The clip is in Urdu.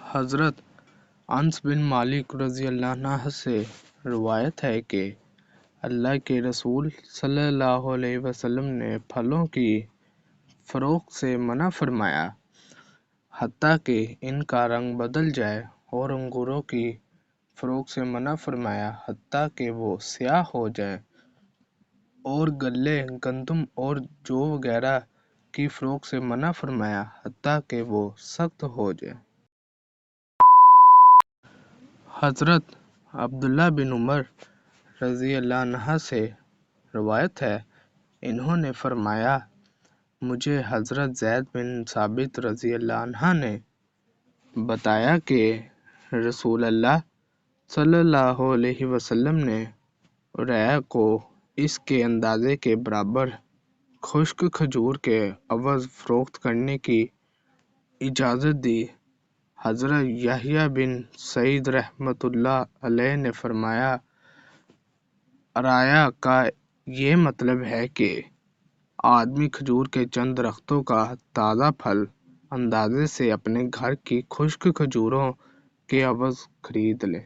حضرت انس بن مالک رضی اللہ عنہ سے روایت ہے کہ اللہ کے رسول صلی اللہ علیہ وسلم نے پھلوں کی فروخت سے منع فرمایا حتیٰ کہ ان کا رنگ بدل جائے، اور انگوروں کی فروخت سے منع فرمایا حتیٰ کہ وہ سیاہ ہو جائیں، اور غلے، گندم اور جو وغیرہ کی فروخت سے منع فرمایا حتیٰ کہ وہ سخت ہو جائیں۔ حضرت عبداللہ بن عمر رضی اللہ عنہ سے روایت ہے، انہوں نے فرمایا، مجھے حضرت زید بن ثابت رضی اللہ عنہ نے بتایا کہ رسول اللہ صلی اللہ علیہ وسلم نے رعیہ کو اس کے اندازے کے برابر خشک کھجور کے عوض فروخت کرنے کی اجازت دی۔ حضرت یحییٰ بن سعید رحمۃ اللہ علیہ نے فرمایا، رعیہ کا یہ مطلب ہے کہ آدمی کھجور کے چند درختوں کا تازہ پھل اندازے سے اپنے گھر کی خشک کھجوروں کے عوض خرید لے۔